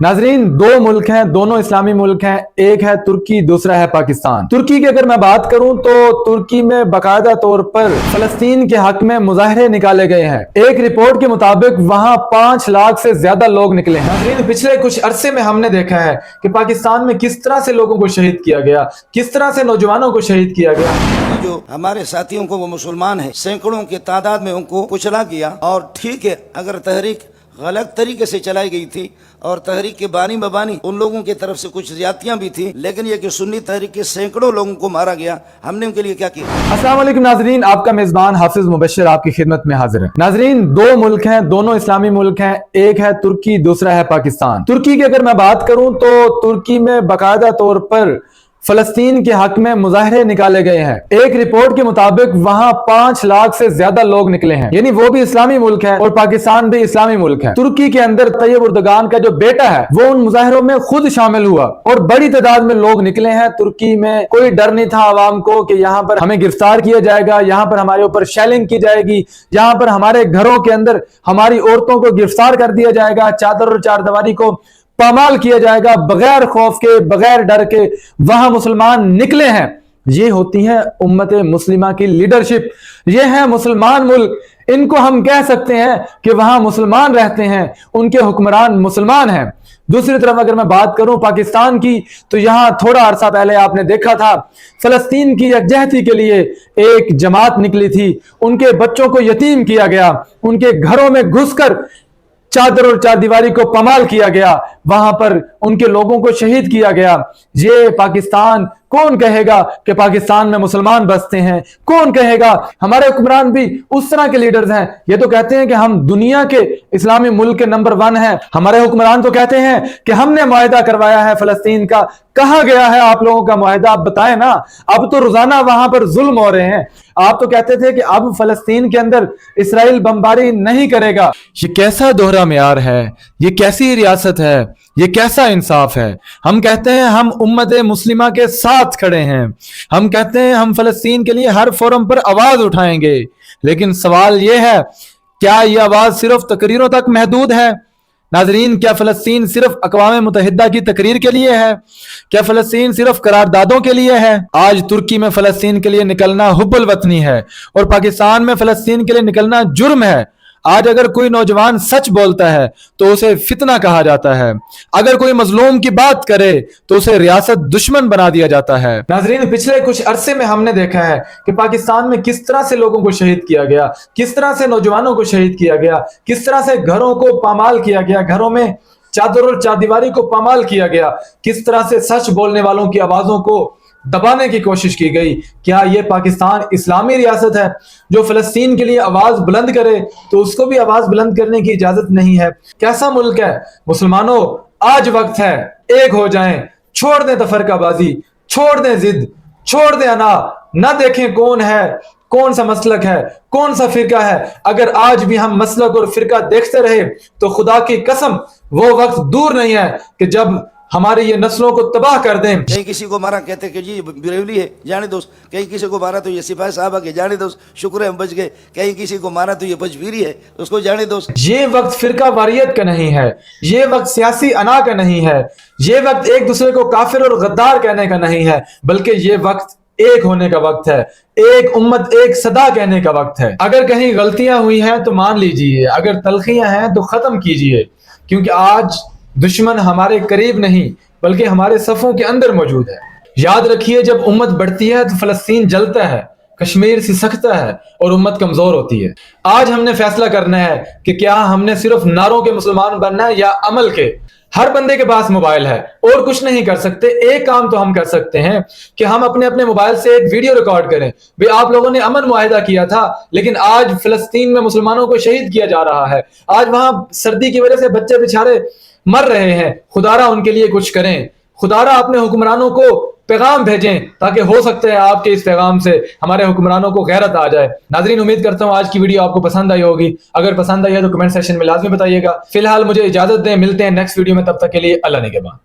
नाजरीन, दो मुल्क हैं, दोनों इस्लामी मुल्क हैं। एक है तुर्की, दूसरा है पाकिस्तान। तुर्की की अगर मैं बात करूं तो तुर्की में बाकायदा तौर पर फलस्तीन के हक में मुजाहरे निकाले गए हैं। एक रिपोर्ट के मुताबिक वहां 5 लाख से ज्यादा लोग निकले हैं। नाजरीन, पिछले कुछ अरसे में हमने देखा है कि पाकिस्तान में किस तरह से लोगों को शहीद किया गया, किस तरह से नौजवानों को शहीद किया गया। जो हमारे साथियों को वो मुसलमान हैं, सैकड़ों की तादाद में उनको कुचला गया। और ठीक है, अगर तहरीक गलत तरीके से चलाई गई थी और तहरीक के बानी बबानी उन लोगों की तरफ से कुछ ज्यादतियां भी थी, लेकिन ये कि सुन्नी तहरीक के सैकड़ों लोगों को मारा गया, हमने उनके लिए क्या किया। अस्सलाम वालेकुम नाजरीन, आपका मेजबान हाफिज मुबशर आपकी खिदमत में हाजिर है। नाजरीन, दो मुल्क हैं, दोनों इस्लामी मुल्क हैं। एक है तुर्की, दूसरा है पाकिस्तान। तुर्की की अगर मैं बात करूं तो तुर्की में बाकायदा तौर पर फलस्तीन के हक में मुजाहरे निकाले गए हैं। एक रिपोर्ट के मुताबिक वहां 5 लाख से ज्यादा लोग निकले हैं, यानी वो भी इस्लामी मुल्क है और पाकिस्तान भी इस्लामी मुल्क है। तुर्की के अंदर तैयब उर्दगान का जो बेटा है वो उन मुजाहरों में खुद शामिल हुआ और बड़ी तादाद में लोग निकले हैं। तुर्की में कोई डर नहीं था आवाम को कि यहाँ पर हमें गिरफ्तार किया जाएगा, यहाँ पर हमारे ऊपर शेलिंग की जाएगी, यहाँ पर हमारे घरों के अंदर हमारी औरतों को गिरफ्तार कर दिया जाएगा, चादर और चारदीवारी को पामाल किया जाएगा। बगैर खौफ के, बगैर डर के वहां मुसलमान निकले हैं। ये होती है उम्मत मुस्लिमा की लीडरशिप, ये है मुसलमान मुल्क। इनको हम कह सकते हैं कि वहां मुसलमान रहते हैं, उनके हुक्मरान मुसलमान हैं। दूसरी तरफ अगर मैं बात करूं पाकिस्तान की, तो यहां थोड़ा अरसा पहले आपने देखा था फलस्तीन की यकजहती के लिए एक जमात निकली थी। उनके बच्चों को यतीम किया गया, उनके घरों में घुसकर चादर और चारदीवारी को पमाल किया गया, वहां पर उनके लोगों को शहीद किया गया। ये पाकिस्तान, कौन कहेगा कि पाकिस्तान में मुसलमान बसते हैं? कौन कहेगा? हमारे हुक्मरान भी उस तरह के लीडर्स हैं। ये तो कहते हैं कि हम दुनिया के इस्लामी मुल्क के नंबर 1 हैं। हमारे हुक्मरान तो कहते हैं कि हमने मुआहिदा करवाया है फलस्तीन का। कहा गया है आप लोगों का मुआहिदा? आप बताएं ना। अब तो रोजाना वहां पर जुल्म हो रहे हैं। आप तो कहते थे कि अब फलस्तीन के अंदर इसराइल बमबारी नहीं करेगा। ये कैसा दोहरा मेयार है? ये कैसी रियासत है? ये कैसा इंसाफ है? हम कहते हैं हम उम्मत मुस्लिमा के साथ खड़े हैं, हम कहते हैं हम फलस्तीन के लिए हर फोरम पर आवाज उठाएंगे, लेकिन सवाल यह है, क्या यह आवाज सिर्फ तकरीरों तक महदूद है? नाजरीन, क्या फलस्तीन सिर्फ अक़वाम मुत्तहिदा की तकरीर के लिए है? क्या फलस्तीन सिर्फ करारदादों के लिए है? आज तुर्की में फलस्तीन के लिए निकलना हुब्बुल वतनी है और पाकिस्तान में फलस्तीन के लिए निकलना जुर्म है। आज अगर कोई नौजवान सच बोलता है तो उसे फितना कहा जाता है, अगर कोई मजलूम की बात करे तो उसे रियासत दुश्मन बना दिया जाता है। नाजरीन, पिछले कुछ अरसे में हमने देखा है कि पाकिस्तान में किस तरह से लोगों को शहीद किया गया, किस तरह से नौजवानों को शहीद किया गया, किस तरह से घरों को पामाल किया गया, घरों में चादर और चारदीवारी को पामाल किया गया, किस तरह से सच बोलने वालों की आवाजों को दबाने की कोशिश की गई। क्या ये पाकिस्तान इस्लामी रियासत है? जो फलस्तीन के लिए आवाज बुलंद करे तो उसको भी आवाज बुलंद करने की इजाजत नहीं है। कैसा मुल्क है? मुसलमानों, आज वक्त है, एक हो जाएं, छोड़ दें तफरकाबाजी, छोड़ दें जिद, छोड़ दें अना, ना देखें कौन है, कौन सा मसलक है, कौन सा फिरका है। अगर आज भी हम मसलक और फिरका देखते रहे तो खुदा की कसम वो वक्त दूर नहीं है कि जब हमारी ये नस्लों को तबाह कर दें। कहीं किसी को मारा कहते कि जी बरेली है, जाने दो। कहीं किसी को मारा तो ये सिपाही साहब के, जाने दो, शुक्र है हम बच गए। कहीं किसी को मारा तो ये बजबीरी है, उसको जाने दो। ये वक्त फिरका वारियत का नहीं है, ये वक्त सियासी अना का नहीं है, ये वक्त एक दूसरे को काफिर और गद्दार कहने का नहीं है, बल्कि ये वक्त एक होने का वक्त है, एक उम्मत एक सदा कहने का वक्त है। अगर कहीं गलतियां हुई हैं तो मान लीजिए, अगर तलखियां हैं तो खत्म कीजिए, क्योंकि आज दुश्मन हमारे करीब नहीं बल्कि हमारे सफों के अंदर मौजूद है। याद रखिए, जब उम्मत बढ़ती है तो फलस्तीन जलता है, कश्मीर सिसकता है और उम्मत कमजोर होती है। आज हमने फैसला करना है कि क्या हमने सिर्फ नारों के मुसलमान बनना है या अमल के। हर बंदे के पास मोबाइल है और कुछ नहीं कर सकते। एक काम तो हम कर सकते हैं कि हम अपने अपने मोबाइल से एक वीडियो रिकॉर्ड करें। भाई, आप लोगों ने अमन मुआहिदा किया था, लेकिन आज फलस्तीन में मुसलमानों को शहीद किया जा रहा है। आज वहां सर्दी की वजह से बच्चे बेचारे मर रहे हैं। खुदारा उनके लिए कुछ करें। खुदारा अपने हुक्मरानों को पैगाम भेजें, ताकि हो सकता है आपके इस पैगाम से हमारे हुक्मरानों को गैरत आ जाए। नाजरीन, उम्मीद करता हूं आज की वीडियो आपको पसंद आई होगी। अगर पसंद आई है तो कमेंट सेक्शन में लाजमी बताइएगा। फिलहाल मुझे इजाजत दें, मिलते हैं नेक्स्ट वीडियो में, तब तक के लिए अल्लाह निगहबान।